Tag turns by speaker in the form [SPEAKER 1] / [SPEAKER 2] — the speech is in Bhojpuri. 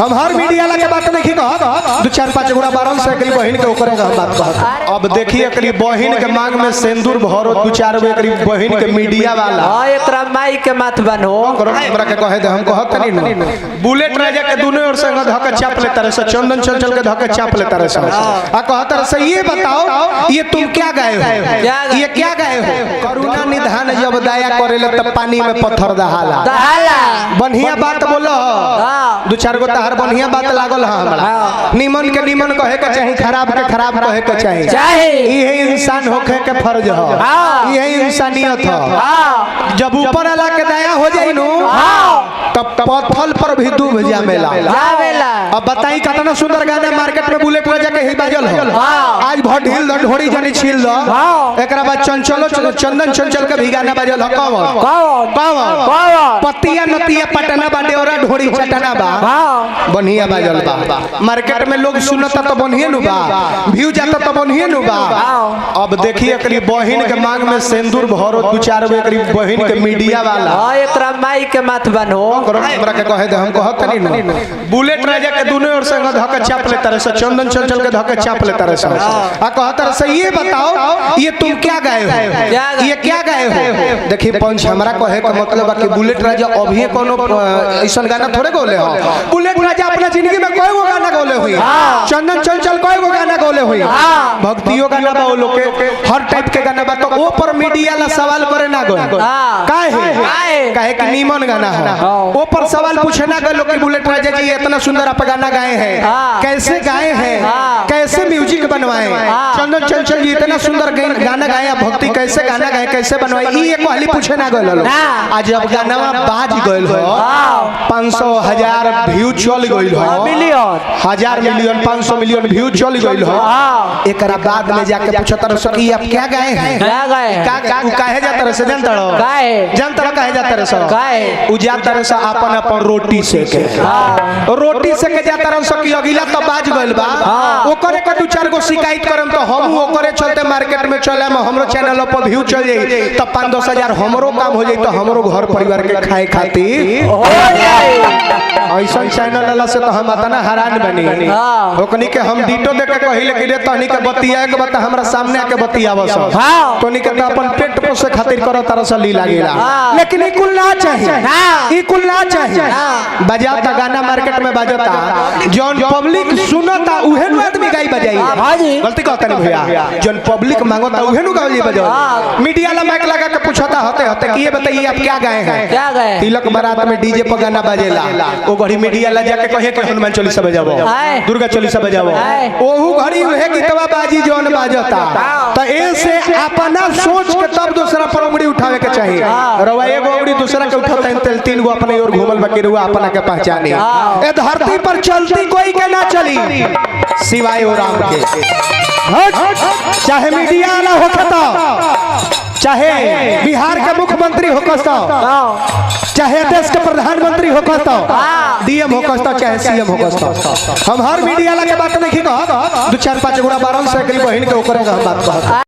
[SPEAKER 1] हम हर मीडिया वाला के बात नहीं कहब, दो चार पांच गुना बारन से एकरी बहिन के ओकरे का बात कहब। अब देखिए एकरी बहिन के मांग में सिंदूर भरो दो चार गो एकरी बहिन के मीडिया वाला
[SPEAKER 2] हां एकरा माई के मत बनो
[SPEAKER 1] हमरा के कहे दे हम कहत नहीं न बुलेट राजा के दोनों ओर से धक चाप ले तरह से चंदन चंचल के धक चाप ले तरह से आ कहत रह से ये बताओ ये तुम क्या गाए हो, ये क्या गाए हो? करुणा निधान जब दया करेले तब पानी में पत्थर दहाला बढ़िया बात बोलो दो चार गो तहर बढ़िया बात लागल है हमरा। निमन के निमन कहे के चाही, खराब के खराब कहे के चाही। यही इंसान होखे के फर्ज है, यही इंसानियत है। जब ऊपर वाला के दया हो जाई नु तब पत्थर पर भी डूब जावेला। अब बताई कितना सुंदर गाना मार्केट में बुलेट राजा के ही बाजल हो। आज भट ढील ढोड़ी जनी छील दो एकरा बाद चंचलो चंदन चंचल के भी गाना बाजल हो। कौन पतिया नतिया पटना बाडे और ढोड़ी चटना बा बढ़िया बाजल बा। मार्केट में लोग सुनता तो बढ़िया नु बा, व्यू जाता तो बढ़िया नु बा। अब देखिए एकरी बहिन के मांग में सिंदूर भरो दो चार गो एकरी बहिन के मीडिया वाला
[SPEAKER 2] हां एकरा माई के मत बनो
[SPEAKER 1] हमरा के कहे दे हम कहत नहीं न बुलेट राजा के दोनों ओर से धक चाप ले तरह से चंदन चंचल के धक चाप ले तरह से आ कहत रह से ये बताओ ये तुम क्या गाए हो, ये क्या गाए हो? देखिए पंच हमरा कहे का मतलब है कि बुलेट राजा अभी कोनो ऐसा गाना थोड़े गोले हो। बुलेट राजा अपना जिंदगी में कोई वो गाना गोले हुई, चंदन चंचल कोई वो गाना गोले हुई, भक्तियों गाना बा लोग के हर टाइप के गाना बा। तो वो पर मीडिया ला सवाल करे ना गो काहे कि नीमन गाना है वो पर सवाल पूछे ना गए लोग कि बुलेट राजा जी इतना सुंदर आप गाना गाए हैं, कैसे गाए हैं, कैसे म्यूजिक बनवाए, चंदन चंचल जी इतना सुंदर गाना गाए, भक्ति कैसे गाना गाए, कैसे बनवाए, ये कहली पूछे ना गए लोग। आज जब गाना बाज गइल हो 500,000 व्यू चल गइल हो, हजार मिलियन 500 मिलियन व्यू चल गइल हो, एकरा बाद में जाके पूछत रह सकी आप क्या गाए हैं, काहे जाता रह से जानता रहो काहे जाता रह सो उ जाता रह अपन अपन रोटी से के रोटी से के जाता रह सकी अगिला तो बाज गइल बा ओकरे के दो चार गो शिकायत करम तो हम ओकरे चलते मार्केट में चले में हमरो चैनल पर व्यू चल जाई तो 5-10 हजार हमरो काम हो जाई तो हमरो घर परिवार के खाए खातिर हो जाई। ऐसा चैनल वाला से तो हम इतना हैरान बनी ओकनी के हम डीटो देके कहिले कि रे तहनी के बतिया के बता हमरा सामने आके बतियावस तोनी के तो अपन पेट पोसे खातिर करो तरह से ली लागेला। लेकिन ई कुल ना चाहिए, ई कुल ना चाहिए। बजाता गाना मार्केट में बजाता जौन पब्लिक सुनता उहे नु आदमी गाई बजाई। गलती कहता नहीं भैया, जौन पब्लिक मांगता उहे नु गाई बजाओ। मीडिया ला माइक लगा के पूछता होते होते कि ये बताइए आप क्या गाए हैं,
[SPEAKER 2] क्या गाए?
[SPEAKER 1] तिलक बारात में डीजे पर गाना बजेला ओ घड़ी मीडिया ला जाके कहे कि हनुमान चालीसा बजाओ, दुर्गा चालीसा बजाओ, ओहू घड़ी उहे गीतवा बाजी जौन बाजता। तो ऐसे अपना सोच के तब दूसरा पर उंगली उठावे के चाहिए। रवा एगो उंगली दूसरा के उठाता है तीन गो अपने और घूमल बाकी रुआ अपना के पहचाने। ए धरती पर चलती कोई के ना चली सिवाय ओ राम के। चाहे मीडिया ना होता, चाहे बिहार के मुख्यमंत्री होकता, चाहे देश के प्रधानमंत्री होकता, डीएम होकता, चाहे सीएम होकता, हम हर मीडिया वाला के बात नहीं कहब, दो चार पांच गुना बारन से एकरी बहिन के ओकरे का बात कहब।